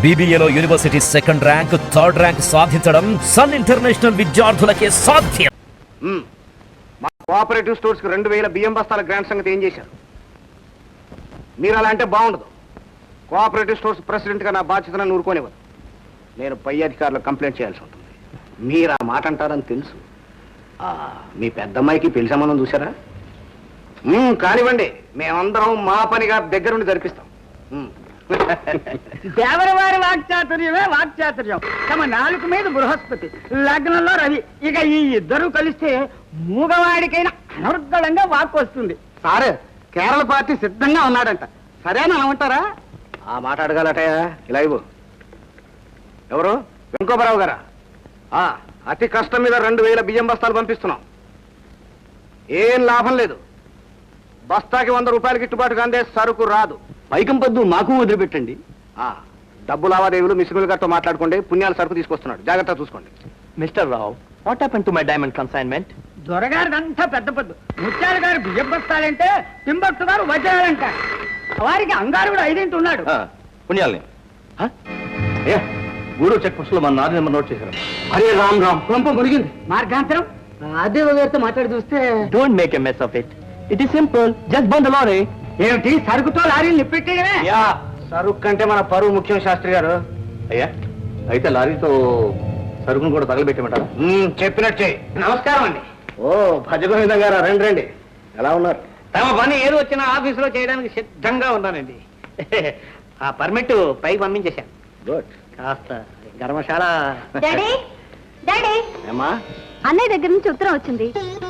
BBAలో university second rank, third rank సాధించడం Sun International విద్యార్థులకే సాధ్యం. మా కోఆపరేటివ్ స్టోర్స్ కి 2000 బియ్యం బస్తాల గ్రాంట్ సంగతి ఏం చేశారు? మీరు అలా అంటే బాగుండదు. కోఆపరేటివ్ స్టోర్స్ ప్రెసిడెంట్ గా నా బాధ్యతను ఊరుకోనివ్వదు. నేను పై అధికారులకు కంప్లైంట్ చేయాల్సి ఉంటుంది. మీరు ఆ మాట అంటారని తెలుసు. మీ పెద్దమ్మాయికి పెళ్లి సంబంధం చూసారా? కానివ్వండి, మేమందరం మా పనిగా దగ్గరుండి జరిపిస్తాం. దేవరవారి వాక్చాతుర్యమే వాక్చాతుర్యం. తమ నాలుగు మీద బృహస్పతి, లగ్నంలో రవి. ఇక ఈ ఇద్దరు కలిస్తే మూగవాడికైనా అనర్గళంగా వాక్ వస్తుంది. సార్, కేరళ పార్టీ సిద్ధంగా ఉన్నాడంట. సరేనా ఉంటారా? ఆ మాట అడగాలటయా. ఇలా ఇవ్వు. ఎవరు? వెంకోబరావు గారా? అతి కష్టం మీద 2000 బియ్యం బస్తాలు పంపిస్తున్నాం. ఏం లాభం లేదు. బస్తాకి 100 రూపాయలు గిట్టుబాటుగా అందే సరుకు రాదు. పైకం పొద్దు మాకు వదిలిపెట్టండి. డబ్బు లావాదేవీలు మిస్సిబుల్ గారితో మాట్లాడుకోండి. పుణ్యాల సరుకు తీసుకొస్తున్నాడు, జాగ్రత్తగా చూసుకోండి. Mister Rao, what happened to my diamond consignment? దొరగారిదంతా పెద్ద పొద్దు. ముత్యాల గారు బియ్యం బస్తాలంటే తింబట్టు గారు వజ్రాలంట. వారికి అంగారు కూడా 5 ఉన్నాడు. పుణ్యాలని గూడూరు చెక్ పోస్ట్ లో మన నాది నెంబర్ నోట్ చేశారు. అరే రామ్ రామ్, కొంప మునిగింది. మార్గాంతరం అదే గారితో మాట్లాడి చూస్తే. Don't make a mess of it. It is simple. Just bandh the lorry. ఏమిటి సరుకుతో లారీలు నిప్పెట్టేయడమే? సరుకు కంటే మన పరువు ముఖ్యం శాస్త్రి గారు. అయ్యా, అయితే లారీతో సరుకును కూడా తగలబెట్టమంటారా? చెప్పినట్టు చెయ్యి. నమస్కారం అండి. ఓ భజగోవింద గారు, రండి రండి. ఎలా ఉన్నారు? తమ పని ఏది వచ్చినా ఆఫీసులో చేయడానికి సిద్ధంగా ఉన్నానండి. ఆ పర్మిట్ పైకి పంపించేశాను. గుడ్. కాస్త గర్మశాల. డాడీ డాడీ, ఏమ్మా? అన్నయ్య దగ్గర నుంచి ఉత్తరం వచ్చింది.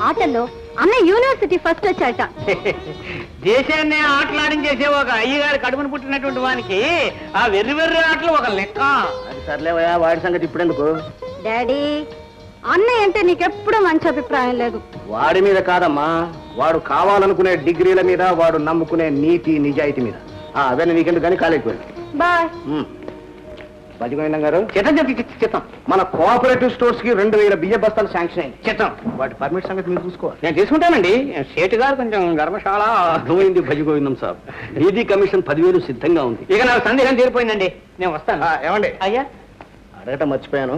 ఆటల్లో అన్నయ్య యూనివర్సిటీ ఫస్ట్ వచ్చాట. దేశాన్ని ఆటలాడించేసే ఒక అయ్యగారి కడుపును పుట్టినటువంటి వానికి ఆ వెర్రి వెర్రి ఆటలు ఒక లెక్క. అది సర్లేవయా, వాడి సంగతి ఇప్పుడెందుకు? డాడీ, అన్నయ్య అంటే నీకెప్పుడు మంచి అభిప్రాయం లేదు. వాడి మీద కాదమ్మా, వాడు కావాలనుకునే డిగ్రీల మీద, వాడు నమ్ముకునే నీతి నిజాయితీ మీద. అవన్నీ నీకెందుకు కానీ కాలేకి వెళ్ళి. బాయ్. భజగోవిందం గారు, చిత్తం మన కోఆపరేటివ్ స్టోర్స్ కి 2000 బియ్య బస్తాలు శాంక్షన్ అయింది. చిత్తం. వాటి పర్మిట్ సంగతి మీరు చూసుకోవాలి. నేను తీసుకుంటానండి. సేటు గారు కొంచెం గర్మశాల. అర్థమైంది భజగోవిందం సాబ్. నీతి కమిషన్ 10,000 సిద్ధంగా ఉంది. ఇక నాకు సందేహం తీరిపోయిందండి. నేను వస్తాను. ఏమండి, అయ్యా అడగటం మర్చిపోయాను.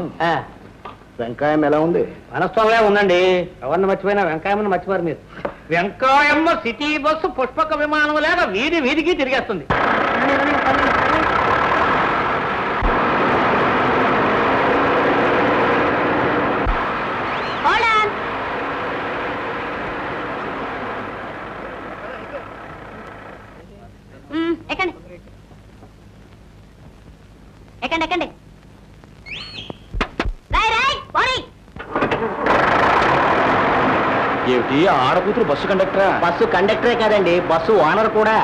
వెంకాయం ఎలా ఉంది? మనస్థంలో ఉందండి. ఎవరిని మర్చిపోయినా వెంకాయమ్మని మర్చిపోరు మీరు. వెంకాయమ్మ సిటీ బస్సు పుష్పక విమానం లేక వీధి వీధికి తిరిగేస్తుంది. ఎక్కండి ఎక్కండి ఎక్కండి. ఏమిటి, ఆడకూతురు బస్సు కండక్టరా? బస్సు కండక్టరే కాదండి, బస్సు ఓనర్ కూడా.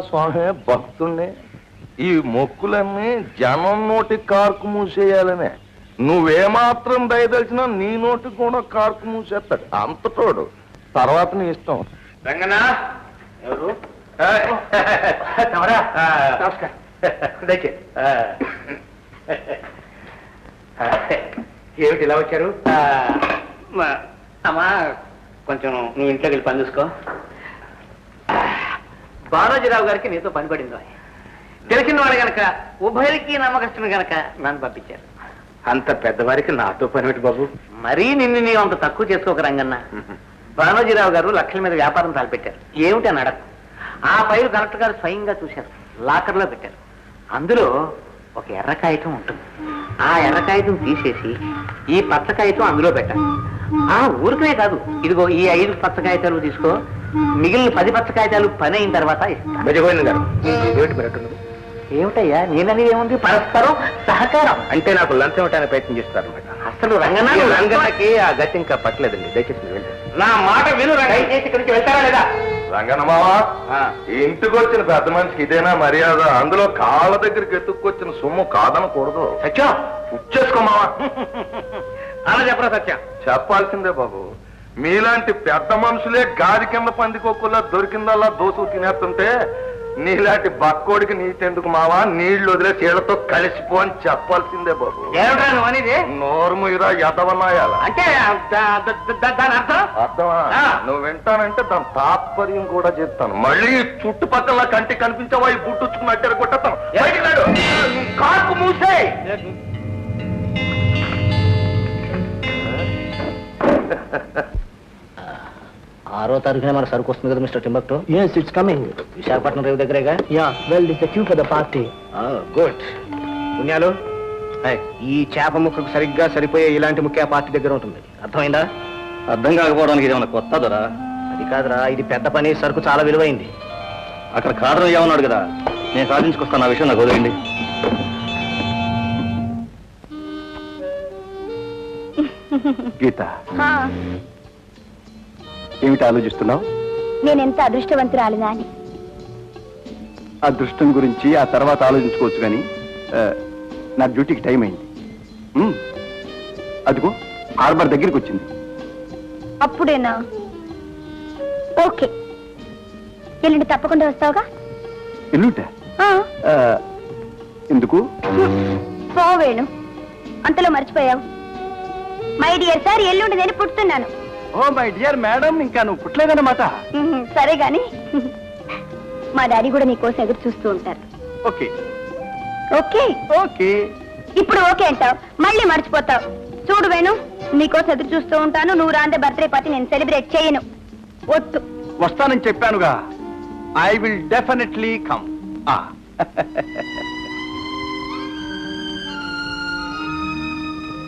స్వామి, భక్తుణ్ణి ఈ మొక్కులన్నీ జనం నోటి కార్కు మూసేయాలనే. నువ్వేమాత్రం దయదలిచినా నీ నోటికి కూడా కార్కు మూసేస్తాడు. అంతటోడు. తర్వాత నీ ఇష్టం. రంగనా ఎవరు? ఏమిటి ఇలా వచ్చారు? అమ్మా, కొంచెం నువ్వు ఇంట్లోకి వెళ్ళి పని చూసుకో. బాలాజీరావు గారికి నీతో పని పడిందో తెలిసిన వాడు గనక, ఉభయకి నమ్మకస్తుని గనక నన్ను పంపించారు. అంత పెద్దవారికి నాతో పనిపెట్టి బాబు. మరీ నిన్ను నీవు అంత తక్కువ చేసుకోక రంగన్న. బాలాజీరావు గారు లక్షల మీద వ్యాపారం తలపెట్టారు. ఏమిటి అని అడగ. ఆ ఫైల్ కలెక్టర్ గారు స్వయంగా చూశారు. లాకర్లో పెట్టారు. అందులో ఒక ఎర్ర కాగితం ఉంటుంది. ఆ ఎర్ర కాగితం తీసేసి ఈ పచ్చ కాగితం అందులో పెట్టాలి. ఊరికనే కాదు, ఇదిగో ఈ 5 పచ్చ కాగితాలు తీసుకో, మిగిలిన 10 పచ్చ కాగితాలు పని అయిన తర్వాత ఇస్తా. భజగోవిందం గారు, ఏమిటి పెరట్టున్నది? ఏమిటయ్యా, నేననేది ఏముంది? పరస్పరం సహకారం. అంటే నాకు లంచం ఇవ్వడానికి ప్రయత్నం చేస్తారు అనమాట. అసలు రంగన్న, రంగన్నకి ఆ గతి ఇంకా పట్టలేదండి. దయచేసి మీరు వెళ్ళండి. నా మాట విను. దయచేసి ఇక్కడి నుంచి వెళ్తారా లేదా? రంగనమావా ఇంటికి వచ్చిన పెద్ద మనిషికి ఇదేనా మర్యాద? అందులో కాళ్ళ దగ్గరికి ఎత్తుక్కొచ్చిన సొమ్ము కాదనకూడదు. సత్యం ఉచ్చేసుకోమావా. అలా చెప్పరా సత్యం? చెప్పాల్సిందే బాబు. మీలాంటి పెద్ద మనుషులే గాది కింద పందికొక్కుల్లా దొరికిందల్లా దోసు తినేస్తుంటే నీలాంటి బక్కోడికి నీతెందుకు మావా, నీళ్లు వదిలే చీళ్లతో కలిసిపో అని చెప్పాల్సిందే బాబు. ఏమిటా నువ్వు అనేది? నోరు ముయిరా ఎదవనాయాల అంటే దాని అర్థం అర్థమా? నువ్వు వింటానంటే దాని తాత్పర్యం కూడా చెప్తాను. మళ్ళీ చుట్టుపక్కల కంటికి కనిపించావా ఈ బుట్టుచ్చుకుని అట్టెర కొట్టేస్తాను. కాకు మూసే. 6వ తారీఖునే మన సరుకు వస్తుంది కదా mister Timbuktu? Yes, it's coming. Visakhapatnam రేవు దగ్గరేగా? Yeah, well, it's the queue for the party. Good. పుణ్యాలు, ఈ చేప ముక్కకు సరిగ్గా సరిపోయే ఇలాంటి ముక్క పార్టీ దగ్గర ఉంటుంది. అర్థమైందా? అర్థం కాకపోవడానికి ఇదేమన్నా కొత్త దొరా? అది కాదురా, ఇది పెద్ద పని, సరుకు చాలా విలువైంది. అక్కడ కారణం ఏమన్నాడు కదా, నేను సాధించుకొస్తాను. ఆ విషయం నాకు వదిలేండి. గీత, ఏమిటి ఆలోచిస్తున్నావు? నేనెంత అదృష్టవంతురాలినా అని. అదృష్టం గురించి ఆ తర్వాత ఆలోచించుకోవచ్చు కానీ నా డ్యూటీకి టైం అయింది. అదిగో హార్బర్ దగ్గరికి వచ్చింది. అప్పుడేనా? ఓకే, ఎల్లుండి తప్పకుండా వస్తావుగా? ఎల్లుంటే ఎందుకు? పోవేణు, అంతలో మర్చిపోయావు. మై డియర్ సార్, ఎల్లుండి నేను పుట్టుతున్నాను. ఓ మై డియర్ మేడం, ఇంకా నువ్వు పుట్టలేదన్నమాట. సరే గాని మా డాడీ కూడా నీకోసం ఎదురు చూస్తూ ఉంటారు. Okay okay okay. ఇప్పుడు ఓకే అంటావు, మళ్ళీ మర్చిపోతావు. చూడు వేణు, నీకోసం ఎదురు చూస్తూ ఉంటాను. నువ్వు రాందే బర్త్డే పార్టీ నేను సెలబ్రేట్ చేయను. వద్దు. వస్తానని చెప్పానుగా. I will definitely come.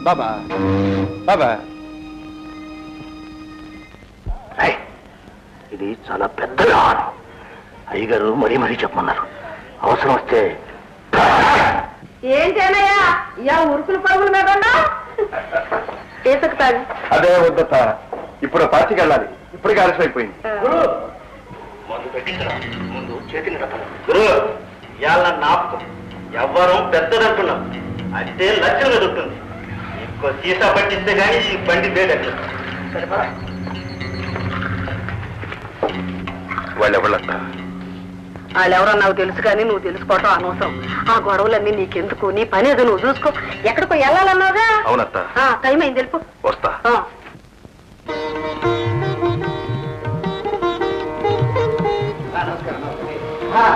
బాబా బాబా, ఇది చాలా పెద్ద వ్యవహారం. అయ్యగారు మరీ మరీ చెప్పమన్నారు. అవసరం వస్తే ఏంటేనయ్యా యా ఉరుకులు పరుగుల మీద ఏసకుతాడు. అదే వద్దత, ఇప్పుడు పార్టీకి వెళ్ళాలి. ఇప్పటికే ఆలస్యం అయిపోయింది. ముందు చేతిని గురు ఇవాళ నాపకం ఎవ్వరం పెద్దదంటున్నాం. అయితే లక్ష్యం ఎదుగుతుంది. ఇంకో సీసా పట్టిస్తే కానీ ఈ బండి బేడట్లేదు. సరేపా? వాళ్ళెవళ్ళంట? వాళ్ళెవరో నాకు తెలుసు కానీ నువ్వు తెలుసుకోవటం అనవసరం. ఆ గొడవలన్నీ నీకెందుకు? నీ పని ఏదో నువ్వు చూసుకో. ఎక్కడికో వెళ్ళాలన్నావుగా? అవునత్త. టైం అయింది, తెలుపు. వస్తా.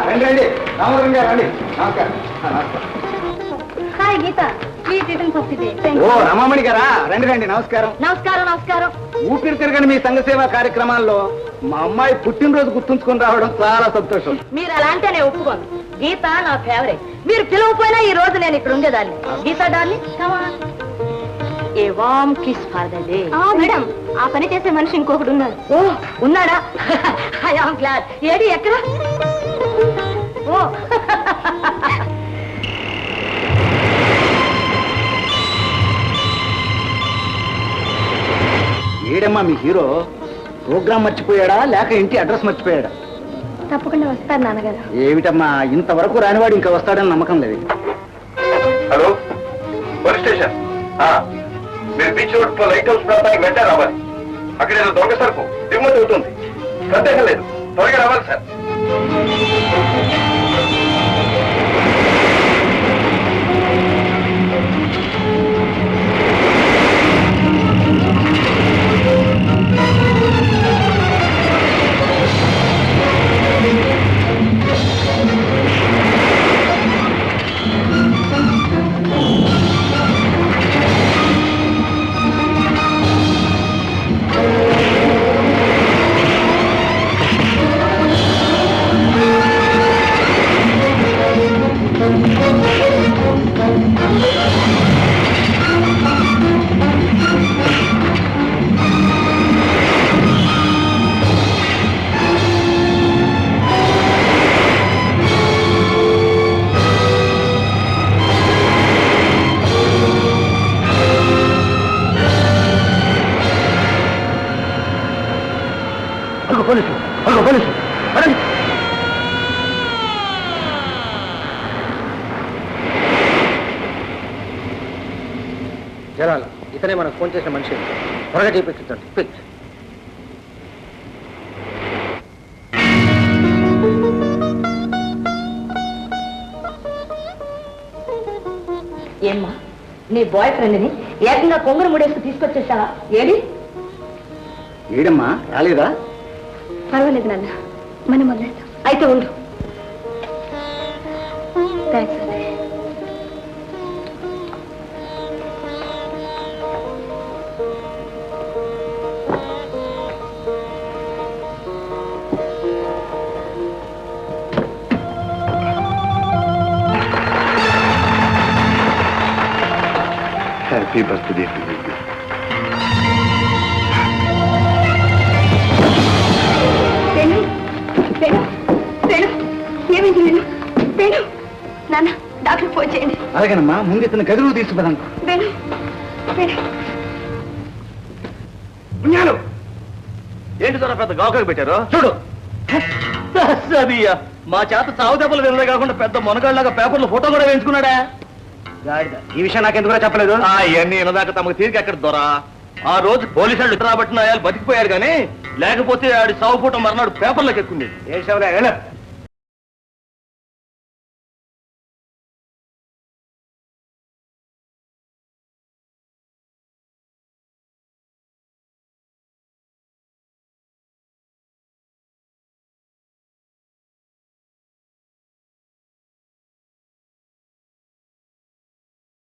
రండి రండి, రామరంగ రండి. నమస్కారం. Hi Geetha, please return first day. ఓ రమామణి గారా, రండి రండి. నమస్కారం. నమస్కారం. నమస్కారం. ఊపిరి తిరగని మీ సంఘ సేవా కార్యక్రమాల్లో మా అమ్మాయి పుట్టినరోజు గుర్తుంచుకొని రావడం చాలా సంతోషం. మీరు అలా అంటే నేను ఒప్పుకోను. గీత నా ఫేవరెట్. మీరు పిలవపోయినా ఈ రోజు నేను ఇక్కడ ఉండేదాన్ని. Geetha darling, come on. A warm kiss for the day. Madam, ఆ పని చేసే మనిషి ఇంకొకడు ఉన్నాడు. ఓ ఉన్నాడా? I am glad. ఏడి ఎక్కడ? ఓ ఏడమ్మా మీ హీరో? ప్రోగ్రామ్ మర్చిపోయాడా లేక ఇంటి అడ్రస్ మర్చిపోయాడా? తప్పకుండా వస్తారు నాన్నగారు. ఏమిటమ్మా, ఇంతవరకు రానివాడు ఇంకా వస్తాడని నమ్మకం లేదు. Hello, police station. మీరు బీచ్ రోడ్ లైట్ హౌస్ ప్రాంతానికి వెంటనే రావాలి. అక్కడ ఏదో దొంగ సరుకు దిగుమతి అవుతుంది. సందేహం లేదు, త్వరగా రావాలి సార్. జనాలు ఇతనే మనకు ఫోన్ చేసిన మనిషి. త్వరగా చేయించండి. పిచ్. ఏమ్మా నీ బాయ్ ఫ్రెండ్ని ఏకంగా కొంగరు ముడేసి తీసుకొచ్చేసావా? ఏది ఏడమ్మా రాలేదా? పర్వాలేదు నాన్న, మనం వదిలేస్తాం. అయితే ఉండు. థ్యాంక్స్ అండి. Happy birthday to you. Venu, Venu, Venu, ఏమైంది వేణు? వేణు, నాన్న డాక్టర్ ఫోన్ చేయండి. అలాగేనమ్మా, ముందు ఇతను గదిలో తీసుకుపోదాం. వేణు, వేణు. పుణ్యాలు ఏంటి సార్ పెద్ద గావకాకు పెట్టారు? చూడు, అసలు మా చేత చావు దెబ్బలు వినలే కాకుండా పెద్ద మునగాళ్ళగా పేపర్లో ఫోటో కూడా వేయించుకున్నాడా? ఈ విషయం నాకెందుకు చెప్పలేదు? ఇవన్నీ వినదాకా తమకు తీరిక ఎక్కడ దొరా? ఆ రోజు పోలీసు వాళ్ళు ఇతర బట్టిన బతికిపోయారు కానీ లేకపోతే ఆడి సావు ఫోటో మర్నాడు పేపర్లోకి ఎక్కుండేది. ఏ